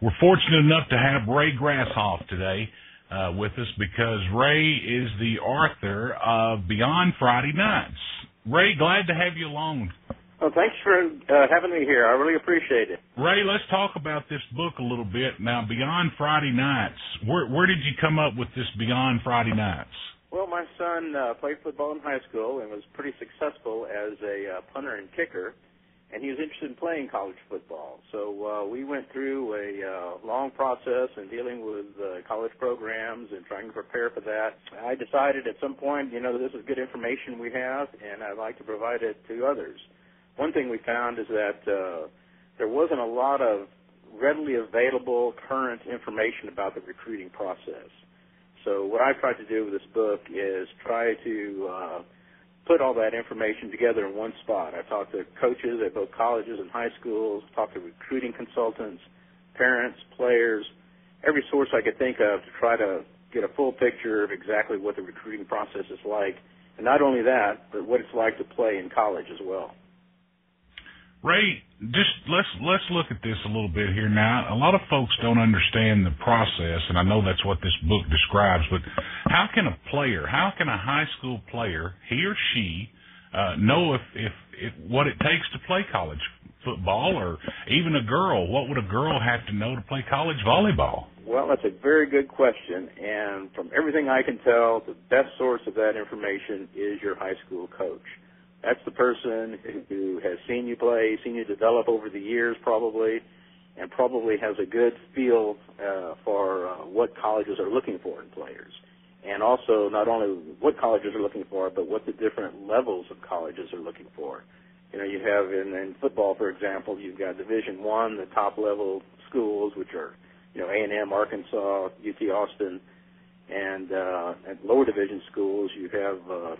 We're fortunate enough to have Ray Grasshoff today with us because Ray is the author of Beyond Friday Nights. Ray, glad to have you along. Well, thanks for having me here. I really appreciate it. Ray, let's talk about this book a little bit. Now, Beyond Friday Nights, where did you come up with this Beyond Friday Nights? Well, my son played football in high school and was pretty successful as a punter and kicker, and he was interested in playing college football. So we went through a long process in dealing with college programs and trying to prepare for that. I decided at some point, this is good information we have, and I'd like to provide it to others. One thing we found is that there wasn't a lot of readily available current information about the recruiting process. So what I've tried to do with this book is try to put all that information together in one spot. I've talked to coaches at both colleges and high schools, talked to recruiting consultants, parents, players, every source I could think of to try to get a full picture of exactly what the recruiting process is like. And not only that, but what it's like to play in college as well. Ray, just let's look at this a little bit here now. A lot of folks don't understand the process, and I know that's what this book describes, but how can a high school player, he or she, know if what it takes to play college football, or even a girl? What would a girl have to know to play college volleyball? Well, that's a very good question, and from everything I can tell, the best source of that information is your high school coach. That's the person who has seen you play, seen you develop over the years probably, and probably has a good feel for what colleges are looking for in players. And also not only what colleges are looking for, but what the different levels of colleges are looking for. You have in football, for example, you've got Division I, the top level schools, which are, A&M, Arkansas, UT Austin, and at lower division schools you have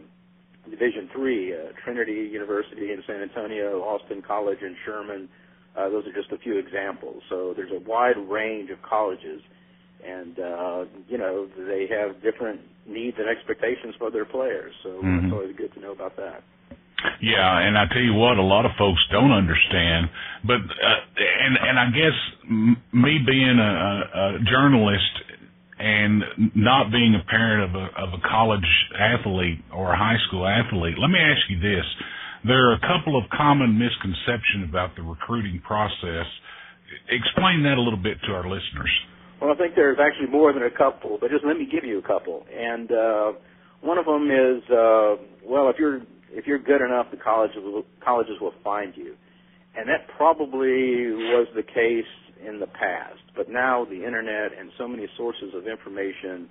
Division III, Trinity University in San Antonio, Austin College in Sherman. Those are just a few examples. So there's a wide range of colleges, and, they have different needs and expectations for their players. So it's always good to know about that. Yeah, and I tell you what, a lot of folks don't understand, but and I guess me being a journalist and not being a parent of a college athlete or a high school athlete, let me ask you this. There are a couple of common misconceptions about the recruiting process. Explain that a little bit to our listeners. Well, I think there's actually more than a couple, but just let me give you a couple. And one of them is, if you're good enough, the colleges will find you. And that probably was the case in the past, but now the internet and so many sources of information,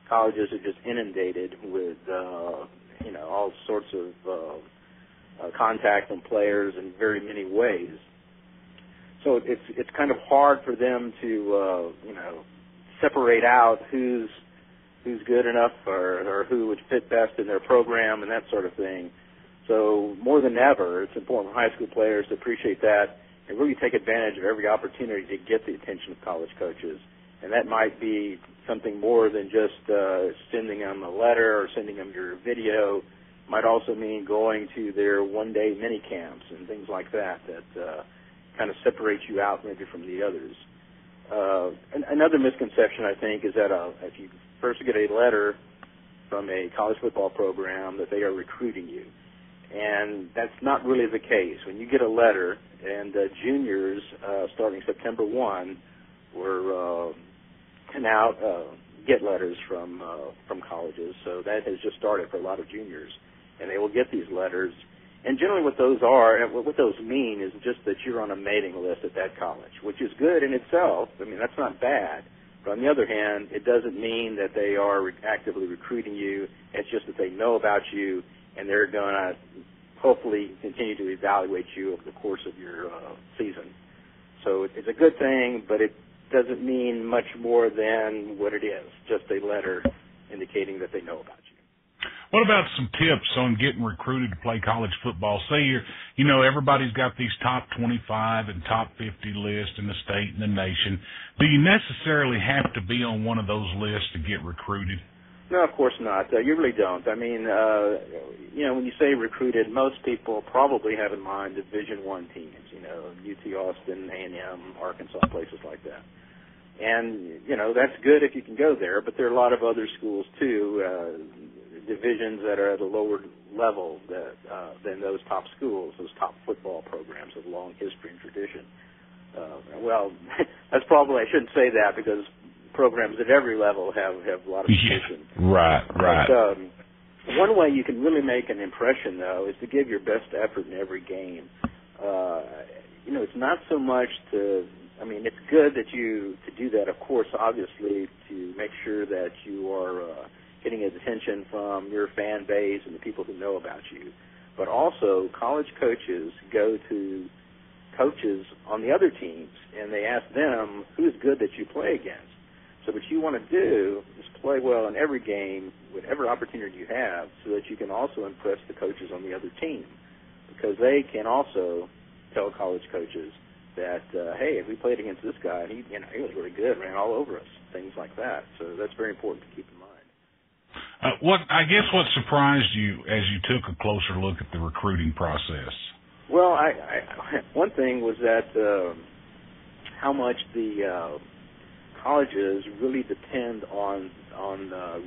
colleges are just inundated with all sorts of contact from players in very many ways. So it's kind of hard for them to separate out who's good enough or who would fit best in their program and that sort of thing. So more than ever, it's important for high school players to appreciate that and really take advantage of every opportunity to get the attention of college coaches. And that might be something more than just sending them a letter or sending them your video. It might also mean going to their one-day mini camps and things like that kind of separate you out maybe from the others. Another misconception, I think, is that if you first get a letter from a college football program that they are recruiting you. And that's not really the case. When you get a letter, and juniors starting September 1 can now get letters from colleges. So that has just started for a lot of juniors, and they will get these letters. And generally what those are, and what those mean is just that you're on a mailing list at that college, which is good in itself. I mean, that's not bad. But on the other hand, it doesn't mean that they are actively recruiting you. It's just that they know about you, and they're going to hopefully continue to evaluate you over the course of your season. So it's a good thing, but it doesn't mean much more than what it is, just a letter indicating that they know about you. What about some tips on getting recruited to play college football? Say everybody's got these top 25 and top 50 lists in the state and the nation. Do you necessarily have to be on one of those lists to get recruited? No, of course not. You really don't. I mean, when you say recruited, most people probably have in mind Division I teams, UT Austin, A&M, Arkansas, places like that. And, that's good if you can go there, but there are a lot of other schools, too, divisions that are at a lower level than those top schools, those top football programs with long history and tradition. That's probably, I shouldn't say that because programs at every level have a lot of tradition. Right. But, one way you can really make an impression, though, is to give your best effort in every game. It's not so much it's good to do that, of course, obviously, to make sure that you are getting attention from your fan base and the people who know about you. But also, college coaches go to coaches on the other teams, and they ask them, who's good that you play against? So what you want to do is play well in every game, whatever opportunity you have, so that you can also impress the coaches on the other team. Because they can also tell college coaches that, hey, we played against this guy, and he was really good, ran all over us, things like that. So that's very important to keep in mind. What surprised you as you took a closer look at the recruiting process? Well, one thing was that how much the colleges really depend on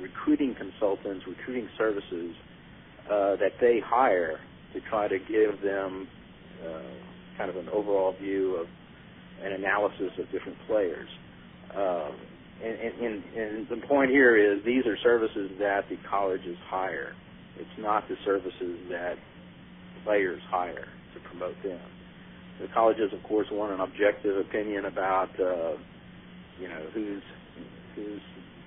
recruiting consultants, recruiting services that they hire to try to give them kind of an overall view of an analysis of different players. And the point here is these are services that the colleges hire. It's not the services that players hire to promote them. The colleges, of course, want an objective opinion about who's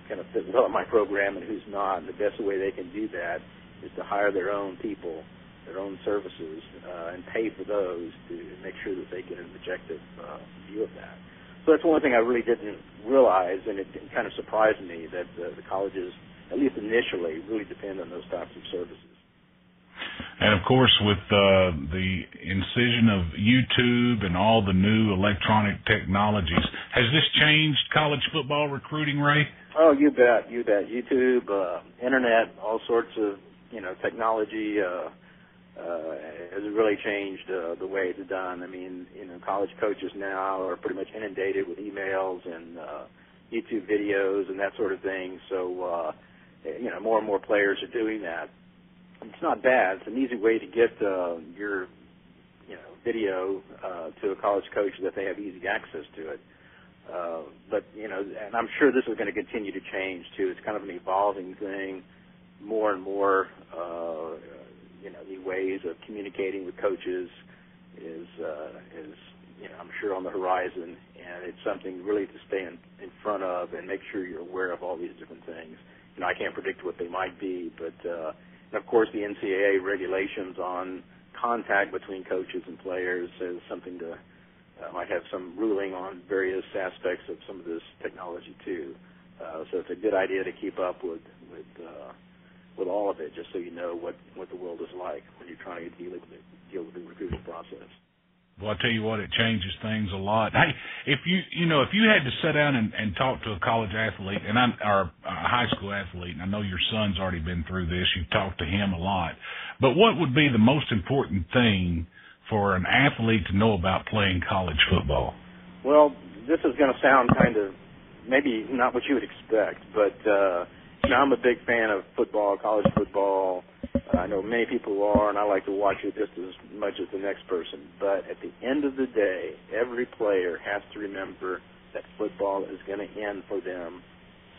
going to fit well in my program and who's not. And the best way they can do that is to hire their own people, their own services, and pay for those to make sure that they get an objective view of that. So that's one thing I really didn't realize, and it kind of surprised me that the colleges, at least initially, really depend on those types of services. And, of course, with the incision of YouTube and all the new electronic technologies, has this changed college football recruiting, Ray? Oh, you bet. YouTube, Internet, all sorts of, technology has really changed the way it's done. I mean, college coaches now are pretty much inundated with emails and YouTube videos and that sort of thing. So, more and more players are doing that. It's not bad. It's an easy way to get your, video to a college coach so that they have easy access to it. But, and I'm sure this is going to continue to change, too. It's kind of an evolving thing. More and more, the ways of communicating with coaches is I'm sure on the horizon, and it's something really to stay in front of and make sure you're aware of all these different things. I can't predict what they might be, but and of course the NCAA regulations on contact between coaches and players is something to might have some ruling on various aspects of some of this technology too. So it's a good idea to keep up with all of it, just so you know what the world is like when you're trying to deal with the recruiting process. Well, I tell you what, it changes things a lot. Hey, if you had to sit down and talk to a college athlete or a high school athlete, and I know your son's already been through this, you've talked to him a lot, but what would be the most important thing for an athlete to know about playing college football? Well, this is going to sound kind of maybe not what you would expect, but I'm a big fan of football, college football. I know many people who are, and I like to watch it just as much as the next person. But at the end of the day, every player has to remember that football is going to end for them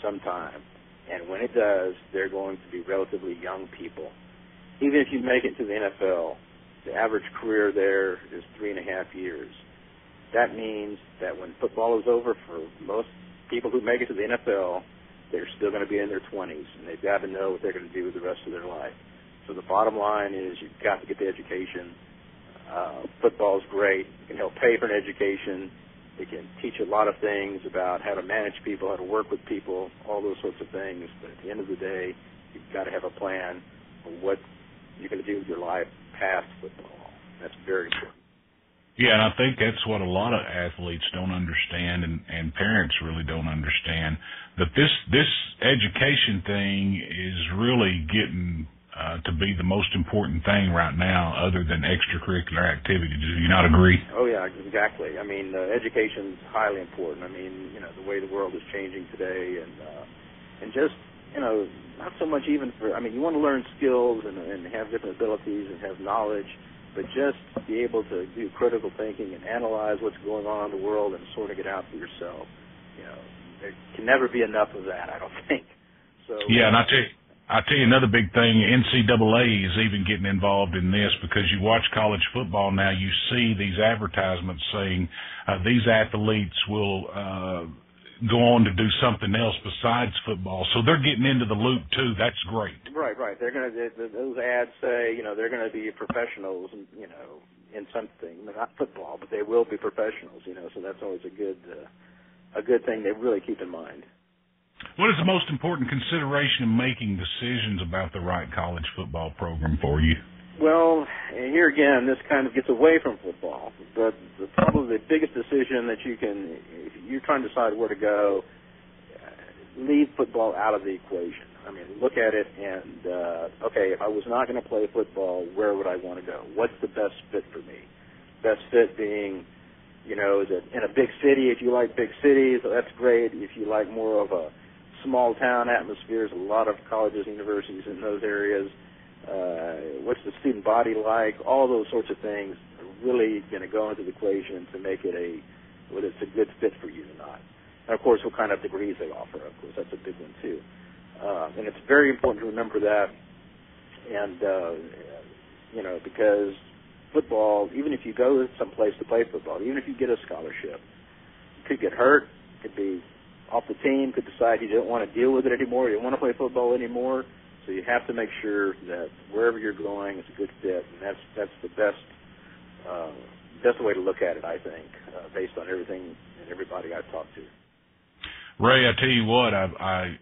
sometime. And when it does, they're going to be relatively young people. Even if you make it to the NFL, the average career there is 3.5 years. That means that when football is over, for most people who make it to the NFL, they're still going to be in their 20s, and they've got to know what they're going to do with the rest of their life. So the bottom line is you've got to get the education. Football is great. It can help pay for an education. It can teach a lot of things about how to manage people, how to work with people, all those sorts of things. But at the end of the day, you've got to have a plan for what you're going to do with your life past football. That's very important. Yeah, and I think that's what a lot of athletes don't understand, and parents really don't understand, that this education thing is really getting to be the most important thing right now other than extracurricular activity. Do you not agree? Oh, yeah, exactly. I mean, education's highly important. I mean, the way the world is changing today and just, not so much even you want to learn skills and have different abilities and have knowledge, but just be able to do critical thinking and analyze what's going on in the world and sorting it out for yourself. There can never be enough of that, I don't think. So yeah, and I tell you another big thing, NCAA is even getting involved in this because you watch college football now, you see these advertisements saying these athletes will go on to do something else besides football. So they're getting into the loop too. That's great. Right. They're going to those ads say, they're going to be professionals, in something, not football, but they will be professionals, so that's always a good thing they really keep in mind. What is the most important consideration in making decisions about the right college football program for you? Well, here again, this kind of gets away from football, but probably the biggest decision that if you're trying to decide where to go, leave football out of the equation. I mean, look at it and, okay, if I was not going to play football, where would I want to go? What's the best fit for me? Best fit being, is it in a big city? If you like big cities, that's great. If you like more of a small town atmosphere, there's a lot of colleges and universities in those areas. What's the student body like? All those sorts of things are really going to go into the equation to make it whether it's a good fit for you or not. And, of course, what kind of degrees they offer. Of course, that's a big one, too. And it's very important to remember that. And, because football, even if you go someplace to play football, even if you get a scholarship, you could get hurt, could be off the team, could decide you don't want to deal with it anymore, you don't want to play football anymore. So you have to make sure that wherever you're going, it's a good fit, and that's the best way to look at it, I think, based on everything and everybody I've talked to. Ray, I tell you what,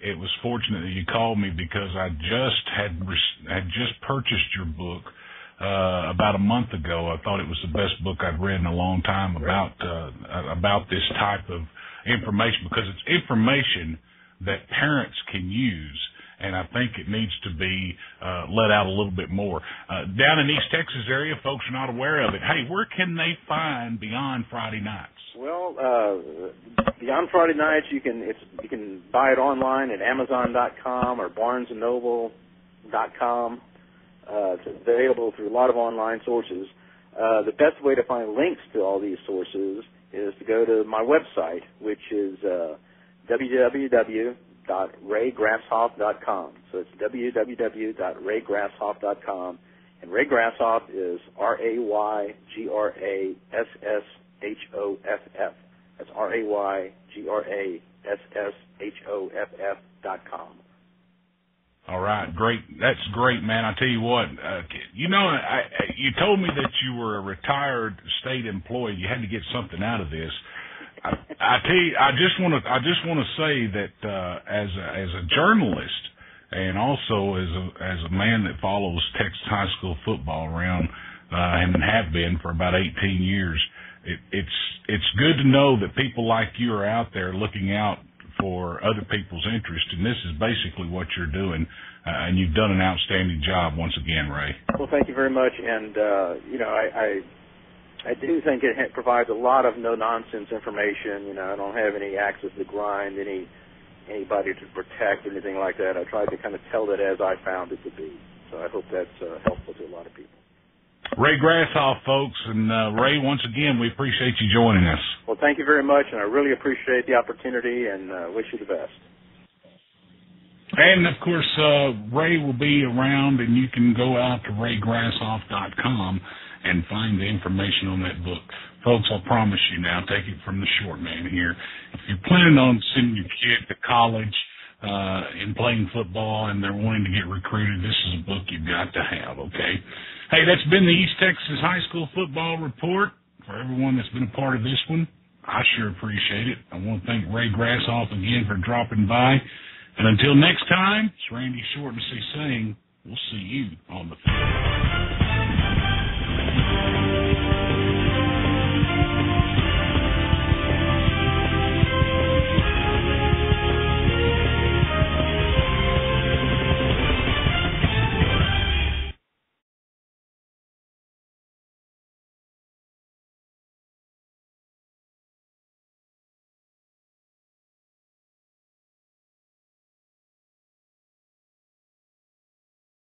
it was fortunate that you called me because I just had purchased your book about a month ago. I thought it was the best book I'd read in a long time about this type of information, because it's information that parents can use, and I think it needs to be let out a little bit more. Down in East Texas area, folks are not aware of it. Hey, where can they find Beyond Friday Nights? Well, Beyond Friday Nights, you can buy it online at Amazon.com or BarnesandNoble.com. It's available through a lot of online sources. The best way to find links to all these sources is to go to my website, which is www.raygrasshoff.com. So it's www.raygrasshoff.com. And Ray Grasshoff is RayGrasshoff. That's RayGrasshoff.com. All right, great. That's great, man. I tell you what, you told me that you were a retired state employee. You had to get something out of this. I tell you, I just want to say that as a journalist and also as a man that follows Texas high school football around and have been for about 18 years, it's good to know that people like you are out there looking out for other people's interest, and this is basically what you're doing, and you've done an outstanding job once again, Ray. Well, thank you very much, and I do think it provides a lot of no-nonsense information. I don't have any axes to grind, anybody to protect, or anything like that. I tried to kind of tell it as I found it to be, so I hope that's helpful to a lot of people. Ray Grasshoff, folks, and Ray, once again, we appreciate you joining us. Well, thank you very much, and I really appreciate the opportunity, and wish you the best. And, of course, Ray will be around, and you can go out to raygrasshoff.com and find the information on that book. Folks, I promise you now, take it from the short man here. If you're planning on sending your kid to college and playing football and they're wanting to get recruited, this is a book you've got to have, okay? Hey, that's been the East Texas High School Football Report. For everyone that's been a part of this one, I sure appreciate it. I want to thank Ray Grasshoff again for dropping by. And until next time, it's Randy Shortensey saying, we'll see you on the field.